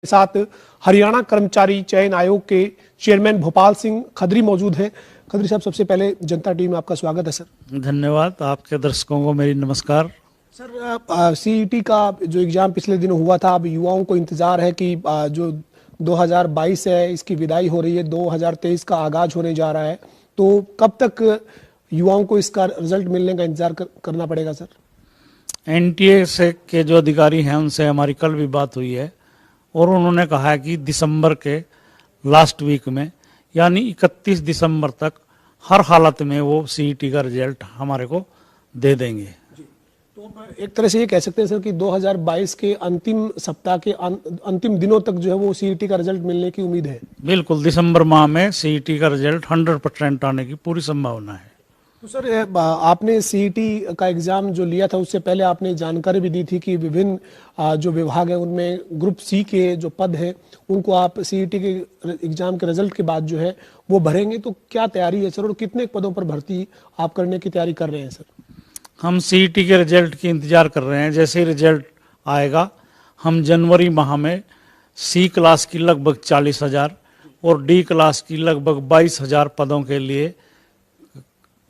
साथ हरियाणा कर्मचारी चयन आयोग के चेयरमैन भोपाल सिंह खदरी मौजूद हैं। खदरी साहब, सबसे पहले जनता टीवी में आपका स्वागत है सर। धन्यवाद। आपके दर्शकों को मेरी नमस्कार। सर, सीईटी का जो एग्जाम पिछले दिनों हुआ था, अब युवाओं को इंतजार है कि जो 2022 है इसकी विदाई हो रही है, 2023 का आगाज होने जा रहा है, तो कब तक युवाओं को इसका रिजल्ट मिलने का इंतजार करना पड़ेगा सर? एनटीए से के जो अधिकारी हैं उनसे हमारी कल भी बात हुई है और उन्होंने कहा है कि दिसंबर के लास्ट वीक में यानी 31 दिसंबर तक हर हालत में वो सीईटी का रिजल्ट हमारे को दे देंगे। तो एक तरह से ये कह सकते हैं सर कि 2022 के अंतिम सप्ताह के अंतिम दिनों तक जो है वो सीईटी का रिजल्ट मिलने की उम्मीद है। बिल्कुल, दिसंबर माह में सीईटी का रिजल्ट 100% आने की पूरी संभावना है। तो सर, आपने सीईटी का एग्जाम जो लिया था उससे पहले आपने जानकारी भी दी थी कि विभिन्न जो विभाग है उनमें ग्रुप सी के जो पद हैं उनको आप सीईटी के एग्जाम के रिजल्ट के बाद जो है वो भरेंगे, तो क्या तैयारी है सर और कितने पदों पर भर्ती आप करने की तैयारी कर रहे हैं सर? हम सीईटी के रिजल्ट की इंतजार कर रहे हैं। जैसे ही रिजल्ट आएगा हम जनवरी माह में सी क्लास की लगभग 40,000 और डी क्लास की लगभग 22,000 पदों के लिए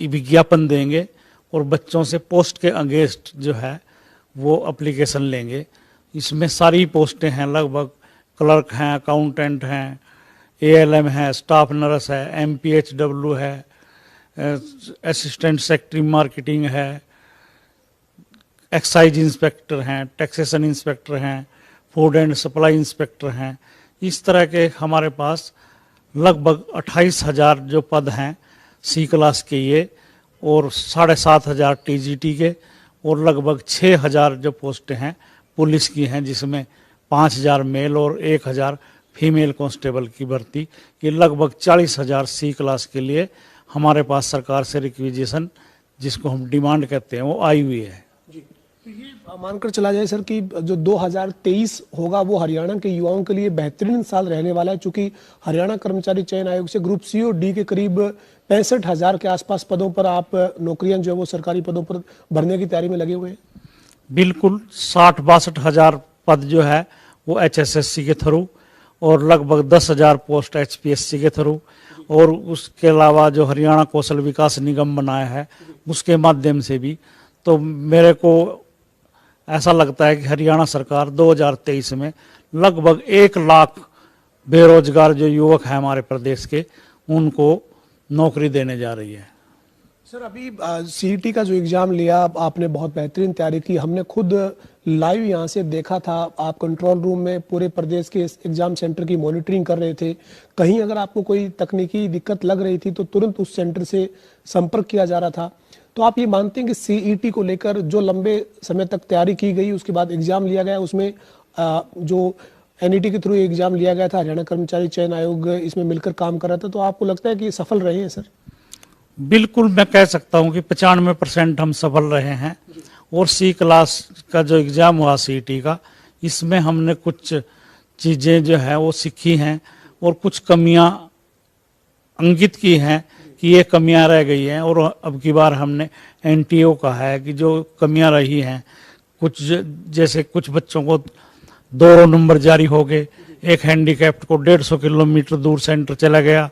विज्ञापन देंगे और बच्चों से पोस्ट के अगेंस्ट जो है वो एप्लीकेशन लेंगे। इसमें सारी पोस्टें हैं, लगभग क्लर्क हैं, अकाउंटेंट हैं, एएलएम है, स्टाफ नर्स है, एमपीएचडब्ल्यू है, असिस्टेंट सेक्रेटरी मार्केटिंग है, एक्साइज इंस्पेक्टर हैं, टैक्सेशन इंस्पेक्टर हैं, फूड एंड सप्लाई इंस्पेक्टर हैं। इस तरह के हमारे पास लगभग 28,000 जो पद हैं सी क्लास के ये और 7,500 टीजीटी के और लगभग 6,000 जो पोस्टें हैं पुलिस की हैं, जिसमें 5,000 मेल और 1,000 फीमेल कांस्टेबल की भर्ती। ये लगभग 40,000 सी क्लास के लिए हमारे पास सरकार से रिक्विजिशन, जिसको हम डिमांड कहते हैं, वो आई हुई है। तो ये मानकर चला जाए सर कि जो 2023 होगा वो हरियाणा के युवाओं के लिए बेहतरीन साल रहने वाला है, चूंकि हरियाणा कर्मचारी चयन आयोग से ग्रुप सी और डी के करीब 65,000 के आसपास पदों पर आप नौकरियां जो है वो सरकारी पदों पर भरने की तैयारी में लगे हुए हैं। बिल्कुल, 60-62,000 पद जो है वो एचएसएससी के थ्रू और लगभग 10,000 पोस्ट एचपीएससी के थ्रू और उसके अलावा जो हरियाणा कौशल विकास निगम बनाया है उसके माध्यम से भी। तो मेरे को ऐसा लगता है कि हरियाणा सरकार 2023 में लगभग 1 लाख बेरोजगार जो युवक हैं हमारे प्रदेश के, उनको नौकरी देने जा रही है। सर, अभी सीईटी का जो एग्जाम लिया आपने बहुत बेहतरीन तैयारी की, हमने खुद लाइव यहाँ से देखा था। आप कंट्रोल रूम में पूरे प्रदेश के एग्जाम सेंटर की मॉनिटरिंग कर रहे थे। कहीं अगर आपको कोई तकनीकी दिक्कत लग रही थी तो तुरंत उस सेंटर से संपर्क किया जा रहा था। तो आप ये मानते हैं कि सीईटी को लेकर जो लंबे समय तक तैयारी की गई, उसके बाद एग्जाम लिया गया, उसमें जो एनईटी के थ्रू एग्जाम लिया गया था, हरियाणा कर्मचारी चयन आयोग इसमें मिलकर काम कर रहा था, तो आपको लगता है कि सफल रहे हैं सर? बिल्कुल, मैं कह सकता हूं कि 95% हम सफल रहे हैं। और सी क्लास का जो एग्ज़ाम हुआ सीईटी का, इसमें हमने कुछ चीज़ें जो है वो सीखी हैं और कुछ कमियां अंकित की हैं कि ये कमियां रह गई हैं। और अब की बार हमने एनटीओ कहा है कि जो कमियां रही हैं, कुछ जैसे कुछ बच्चों को 2 नंबर जारी हो गए, एक हैंडीकैप्ड को 150 किलोमीटर दूर सेंटर चला गया,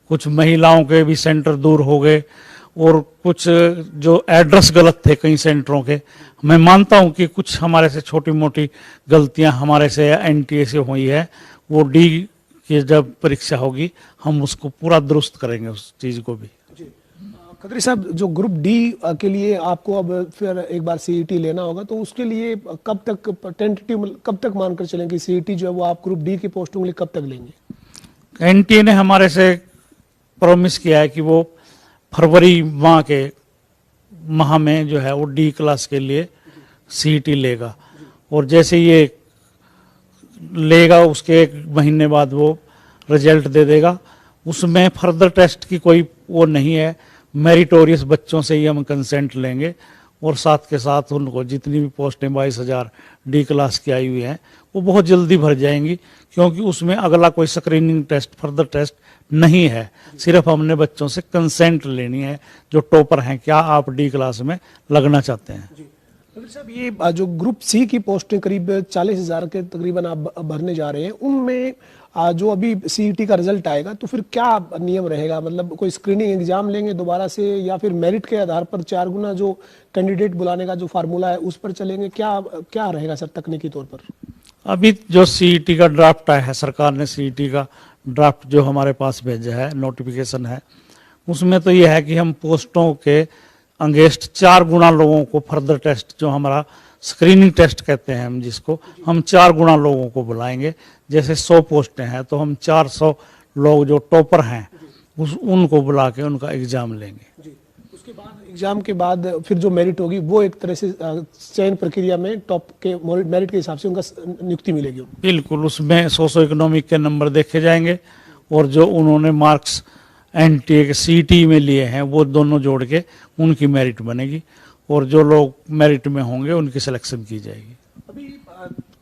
कुछ महिलाओं के भी सेंटर दूर हो गए और कुछ जो एड्रेस गलत थे कई सेंटरों के। मैं मानता हूं कि कुछ हमारे से छोटी मोटी गलतियां हमारे से या एनटीए से हुई है। वो डी की जब परीक्षा होगी हम उसको पूरा दुरुस्त करेंगे उस चीज़ को भी। खदरी साहब, जो ग्रुप डी के लिए आपको अब फिर एक बार सीईटी लेना होगा, तो उसके लिए कब तक टेंटेटिव कब तक मानकर चलें कि सीईटी जो है वो आप ग्रुप डी की पोस्टों के लिए कब तक लेंगे? एनटीए ने हमारे से प्रॉमिस किया है कि वो फरवरी माह में जो है वो डी क्लास के लिए सीईटी लेगा और जैसे ये लेगा उसके 1 महीने बाद वो रिजल्ट दे देगा। उसमें फर्दर टेस्ट की कोई वो नहीं है, मेरिटोरियस बच्चों से ही हम कंसेंट लेंगे और साथ के साथ उनको जितनी भी पोस्टें 22,000 डी क्लास की आई हुई हैं वो बहुत जल्दी भर जाएंगी, क्योंकि उसमें अगला कोई स्क्रीनिंग टेस्ट, फर्दर टेस्ट नहीं है। सिर्फ हमने बच्चों से कंसेंट लेनी है जो टॉपर हैं, क्या आप डी क्लास में लगना चाहते हैं। डॉक्टर साहब, ये जो ग्रुप सी की पोस्टें करीब 40,000 के तकरीबन आप भरने जा रहे हैं, उनमें जो अभी सीईटी का रिजल्ट आएगा तो फिर क्या नियम रहेगा? मतलब कोई स्क्रीनिंग एग्जाम लेंगे दोबारा से, या फिर मेरिट के आधार पर 4 गुना जो कैंडिडेट बुलाने का जो फार्मूला है उस पर चलेंगे? क्या क्या रहेगा सर तकनीकी तौर पर? अभी जो सीईटी का ड्राफ्ट आया है, सरकार ने सीईटी का ड्राफ्ट जो हमारे पास भेजा है, नोटिफिकेशन है, उसमें तो यह है कि हम पोस्टों के अगेंस्ट 4 गुना लोगों को फर्दर टेस्ट, जो हमारा स्क्रीनिंग टेस्ट कहते हैं हम जिसको, हम 4 गुना लोगों को बुलाएंगे। जैसे 100 पोस्टें हैं तो हम 400 लोग जो टॉपर हैं उनको बुला के उनका एग्जाम लेंगे। उसके बाद एग्जाम के बाद फिर जो मेरिट होगी वो एक तरह से चयन प्रक्रिया में टॉप के मेरिट के हिसाब से उनका नियुक्ति मिलेगी। बिल्कुल, उसमें सोशो इकोनॉमिक के नंबर देखे जाएंगे और जो उन्होंने मार्क्स एनटीए के सीटी में लिए हैं वो दोनों जोड़ के उनकी मेरिट बनेगी, और जो लोग मेरिट में होंगे उनकी सिलेक्शन की जाएगी। अभी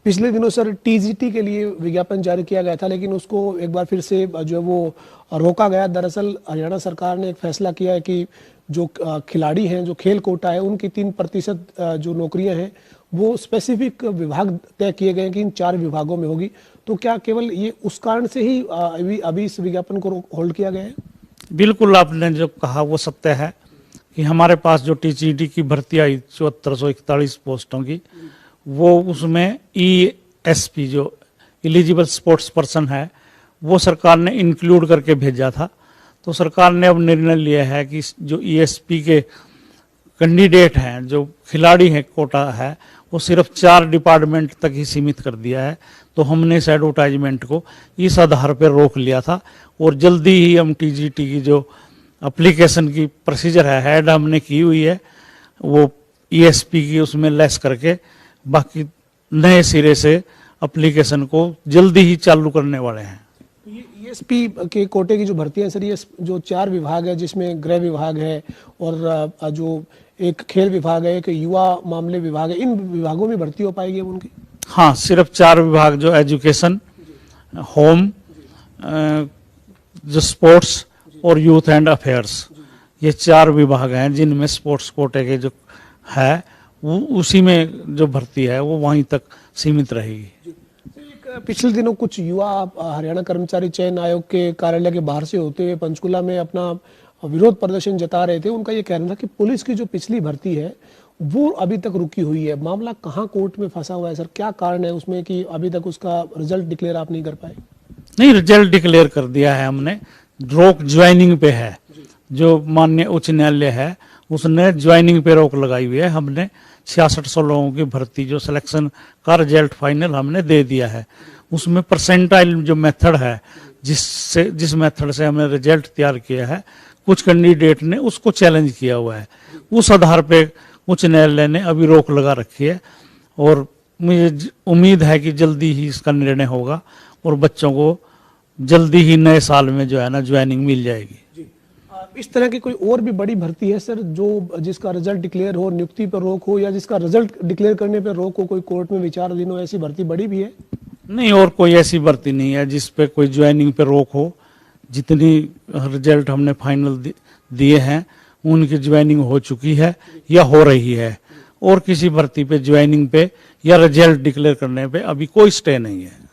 पिछले दिनों सर टीजीटी के लिए विज्ञापन जारी किया गया था, लेकिन उसको एक बार फिर से जो है वो रोका गया। दरअसल हरियाणा सरकार ने एक फैसला किया है कि जो खिलाड़ी हैं, जो खेल कोटा है, उनकी 3% जो नौकरियां हैं वो स्पेसिफिक विभाग तय किए गए कि इन 4 विभागों में होगी। तो क्या केवल ये उस कारण से ही अभी इस विज्ञापन को होल्ड किया गया है? बिल्कुल, आपने जो कहा वो सत्य है कि हमारे पास जो टीजीटी की भर्ती आई 7441 पोस्टों की, वो उसमें ईएसपी जो एलिजिबल स्पोर्ट्स पर्सन है वो सरकार ने इंक्लूड करके भेजा था। तो सरकार ने अब निर्णय लिया है कि जो ईएसपी के कैंडिडेट हैं, जो खिलाड़ी हैं, कोटा है, वो सिर्फ 4 डिपार्टमेंट तक ही सीमित कर दिया है। तो हमने इस एडवर्टाइजमेंट को इस आधार पर रोक लिया था, और जल्दी ही हम टीजीटी की जो एप्लीकेशन की प्रोसीजर है हेड हमने की हुई है, वो ईएसपी की उसमें लेस करके बाकी नए सिरे से एप्लीकेशन को जल्दी ही चालू करने वाले हैं। ये ईएसपी के कोटे की जो भर्ती है सर, ये जो 4 विभाग है जिसमें गृह विभाग है और जो एक खेल विभाग है, एक युवा मामले विभाग है, इन विभागों में भर्ती हो पाएगी अब उनकी? हाँ, सिर्फ 4 विभाग, जो एजुकेशन, होम, जो स्पोर्ट्स और यूथ एंड अफेयर्स, ये 4 विभाग हैं जिनमें स्पोर्ट्स कोटे के जो है वो उसी में जो भर्ती है वो वहीं तक सीमित रहेगी। पिछले दिनों कुछ युवा हरियाणा कर्मचारी चयन आयोग के कार्यालय के बाहर से होते हुए पंचकुला में अपना विरोध प्रदर्शन जता रहे थे। उनका ये कहना था कि पुलिस की जो पिछली भर्ती है वो अभी तक रुकी हुई है। मामला कहाँ कोर्ट में फंसा हुआ है सर? क्या कारण है उसमें कि अभी तक उसका रिजल्ट डिक्लेयर आप नहीं कर पाए? नहीं, रिजल्ट डिक्लेयर कर दिया है हमने। रोक ज्वाइनिंग पे है, जो माननीय उच्च न्यायालय है उसने ज्वाइनिंग पे रोक लगाई हुई है। हमने 6600 लोगों की भर्ती जो सिलेक्शन का रिजल्ट फाइनल हमने दे दिया है। उसमें परसेंटाइल जो मेथड है, जिस मेथड से हमने रिजल्ट तैयार किया है, कुछ कैंडिडेट ने उसको चैलेंज किया हुआ है। उस आधार पे उच्च न्यायालय ने अभी रोक लगा रखी है, और मुझे उम्मीद है कि जल्दी ही इसका निर्णय होगा और बच्चों को जल्दी ही नए साल में जो है ना ज्वाइनिंग मिल जाएगी। इस तरह की कोई और भी बड़ी भर्ती है सर जो जिसका रिजल्ट डिक्लेयर हो, नियुक्ति पर रोक हो, या जिसका रिजल्ट डिक्लेयर करने पर रोक हो, कोई कोर्ट में विचाराधीन हो, ऐसी भर्ती बड़ी भी है? नहीं, और कोई ऐसी भर्ती नहीं है जिस पे कोई ज्वाइनिंग पे रोक हो। जितनी रिजल्ट हमने फाइनल दिए हैं उनकी ज्वाइनिंग हो चुकी है या हो रही है, और किसी भर्ती पे ज्वाइनिंग पे या रिजल्ट डिक्लेयर करने पे अभी कोई स्टे नहीं है।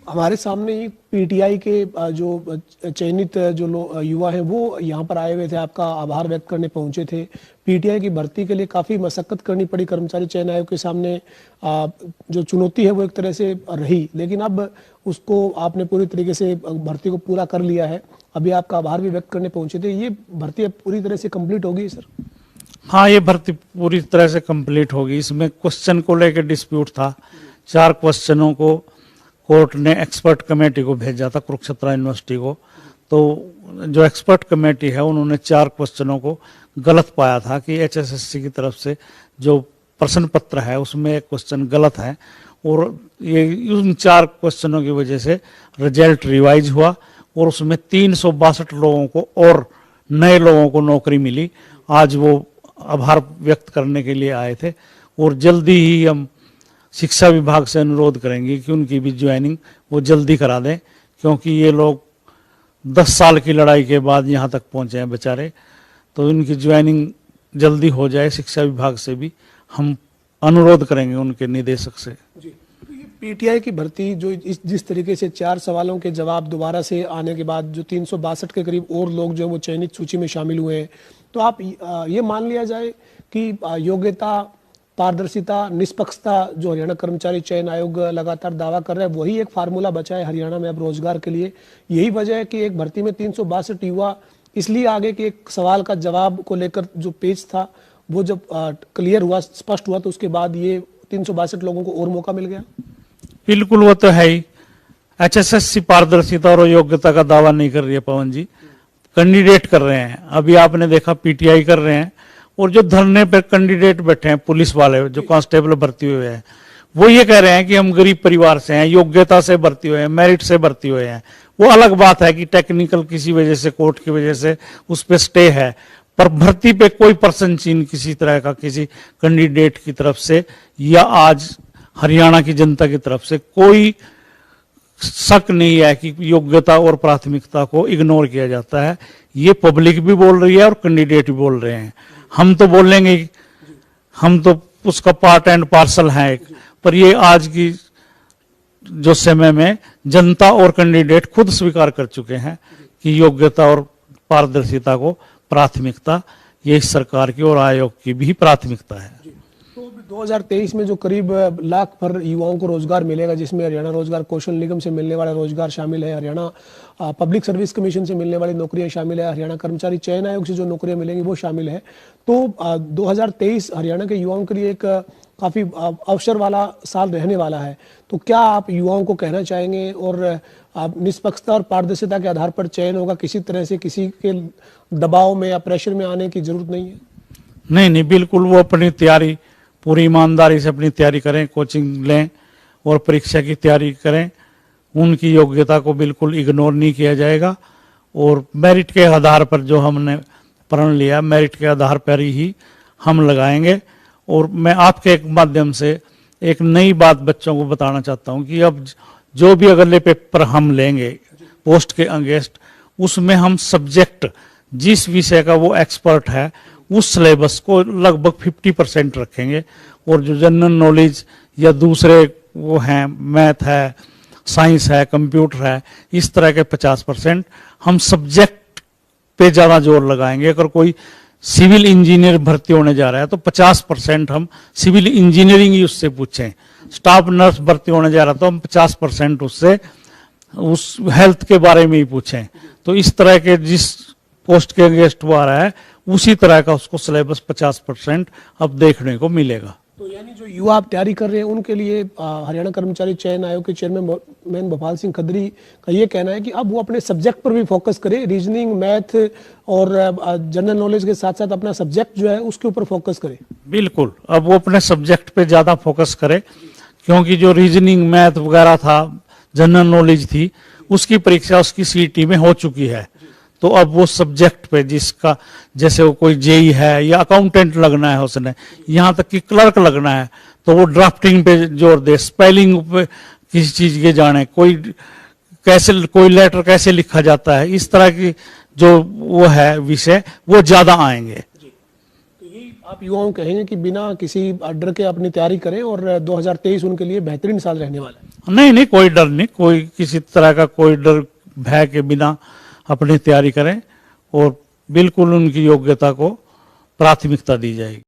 हमारे सामने ही पीटीआई के जो चयनित जो युवा हैं वो यहाँ पर आए हुए थे, आपका आभार व्यक्त करने पहुंचे थे। पीटीआई की भर्ती के लिए काफ़ी मशक्कत करनी पड़ी कर्मचारी चयन आयोग के सामने। जो चुनौती है वो एक तरह से रही, लेकिन अब उसको आपने पूरी तरीके से भर्ती को पूरा कर लिया है। अभी आपका आभार भी व्यक्त करने पहुंचे थे। ये भर्ती अब पूरी तरह से कंप्लीट होगी सर? हाँ, ये भर्ती पूरी तरह से कंप्लीट होगी। इसमें क्वेश्चन को लेकर डिस्प्यूट था। 4 क्वेश्चनों को कोर्ट ने एक्सपर्ट कमेटी को भेजा था, कुरुक्षेत्र यूनिवर्सिटी को। तो जो एक्सपर्ट कमेटी है उन्होंने 4 क्वेश्चनों को गलत पाया था कि एचएसएससी की तरफ से जो प्रश्न पत्र है उसमें एक क्वेश्चन गलत है, और ये उन 4 क्वेश्चनों की वजह से रिजल्ट रिवाइज हुआ और उसमें 362 लोगों को और नए लोगों को नौकरी मिली। आज वो आभार व्यक्त करने के लिए आए थे, और जल्दी ही हम शिक्षा विभाग से अनुरोध करेंगे कि उनकी भी ज्वाइनिंग वो जल्दी करा दें, क्योंकि ये लोग 10 साल की लड़ाई के बाद यहाँ तक पहुँचे हैं बेचारे। तो इनकी ज्वाइनिंग जल्दी हो जाए, शिक्षा विभाग से भी हम अनुरोध करेंगे उनके निदेशक से। जी, तो ये पीटीआई की भर्ती जो जिस तरीके से 4 सवालों के जवाब दोबारा से आने के बाद जो 362 के करीब और लोग जो है वो चयनित सूची में शामिल हुए हैं, तो आप ये मान लिया जाए कि योग्यता, पारदर्शिता, निष्पक्षता जो हरियाणा कर्मचारी चयन आयोग लगातार दावा कर रहा है वही एक फार्मूला बचा है हरियाणा में अब रोजगार के लिए। यही वजह है कि एक भर्ती में 362 युवा इसलिए आगे कि एक सवाल का जवाब को लेकर जो पेज था वो जब क्लियर हुआ, स्पष्ट हुआ, तो उसके बाद ये 362 लोगों को और मौका मिल गया। बिल्कुल, वो तो है ही। HSSC पारदर्शिता और योग्यता का दावा नहीं कर रही है पवन जी, कैंडिडेट कर रहे हैं। अभी आपने देखा पीटीआई कर रहे हैं, और जो धरने पर कैंडिडेट बैठे हैं पुलिस वाले जो कांस्टेबल भर्ती हुए हैं, वो ये कह रहे हैं कि हम गरीब परिवार से हैं, योग्यता से भर्ती हुए हैं, मेरिट से भर्ती हुए हैं। वो अलग बात है कि टेक्निकल किसी वजह से, कोर्ट की वजह से उस पर स्टे है, पर भर्ती पे कोई पर्सन चीन किसी तरह का किसी कैंडिडेट की तरफ से या आज हरियाणा की जनता की तरफ से कोई शक नहीं है कि योग्यता और प्राथमिकता को इग्नोर किया जाता है। ये पब्लिक भी बोल रही है और कैंडिडेट भी बोल रहे हैं। हम तो बोलेंगे, हम तो उसका पार्ट एंड पार्सल है, पर ये आज की जो समय में जनता और कैंडिडेट खुद स्वीकार कर चुके हैं कि योग्यता और पारदर्शिता को प्राथमिकता ये इस सरकार की और आयोग की भी प्राथमिकता है। तो 2023 में जो करीब लाख भर युवाओं को रोजगार मिलेगा, जिसमें हरियाणा रोजगार कौशल निगम से मिलने वाला रोजगार शामिल है, हरियाणा पब्लिक सर्विस कमीशन से मिलने वाली नौकरियां शामिल है, हरियाणा कर्मचारी चयन आयोग से जो नौकरियां मिलेंगी वो शामिल है। तो 2023 हरियाणा के युवाओं के लिए एक काफी अवसर वाला साल रहने वाला है। तो क्या आप युवाओं को कहना चाहेंगे, और निष्पक्षता और पारदर्शिता के आधार पर चयन होगा, किसी तरह से किसी के दबाव में या प्रेशर में आने की जरूरत नहीं है? नहीं, बिल्कुल वो अपनी तैयारी पूरी ईमानदारी से अपनी तैयारी करें, कोचिंग लें और परीक्षा की तैयारी करें। उनकी योग्यता को बिल्कुल इग्नोर नहीं किया जाएगा, और मेरिट के आधार पर जो हमने प्रण लिया, मेरिट के आधार पर ही हम लगाएंगे। और मैं आपके एक माध्यम से एक नई बात बच्चों को बताना चाहता हूं कि अब जो भी अगले पेपर हम लेंगे पोस्ट के अगेंस्ट, उसमें हम सब्जेक्ट जिस विषय का वो एक्सपर्ट है उस सिलेबस को लगभग 50% रखेंगे, और जो जनरल नॉलेज या दूसरे वो हैं, मैथ है, साइंस है, कंप्यूटर है, इस तरह के 50% हम सब्जेक्ट पे ज़्यादा जोर लगाएंगे। अगर कोई सिविल इंजीनियर भर्ती होने जा रहा है तो 50% हम सिविल इंजीनियरिंग ही उससे पूछें। स्टाफ नर्स भर्ती होने जा रहा है तो हम 50% उससे उस हेल्थ के बारे में ही पूछें। तो इस तरह के जिस पोस्ट के अगेंस्ट वो आ रहा है उसी तरह का उसको सिलेबस 50% अब देखने को मिलेगा। तो यानी जो युवा आप तैयारी कर रहे हैं उनके लिए हरियाणा कर्मचारी चयन आयोग के चेयरमैन भोपाल सिंह खदरी का ये कहना है कि अब वो अपने सब्जेक्ट पर भी फोकस करे, रीजनिंग, मैथ और जनरल नॉलेज के साथ साथ अपना सब्जेक्ट जो है उसके ऊपर फोकस करे। बिल्कुल, अब वो अपने सब्जेक्ट पे ज्यादा फोकस करे, क्योंकि जो रीजनिंग, मैथ वगैरह था, जनरल नॉलेज थी, उसकी परीक्षा उसकी सीईटी में हो चुकी है। तो अब वो सब्जेक्ट पे जिसका, जैसे वो कोई जेई है या अकाउंटेंट लगना है, उसने यहाँ तक कि क्लर्क लगना है, तो वो ड्राफ्टिंग पे जोर दे, स्पेलिंग पे किसी चीज के जाने, कोई लेटर कैसे लिखा जाता है, इस तरह की जो वो है विषय वो ज्यादा आएंगे। तो यही आप युवाओं को कहेंगे कि बिना किसी डर के अपनी तैयारी करें और 2023 उनके लिए बेहतरीन साल रहने वाला है। नहीं, कोई डर नहीं, कोई किसी तरह का कोई डर भय के बिना अपनी तैयारी करें, और बिल्कुल उनकी योग्यता को प्राथमिकता दी जाएगी।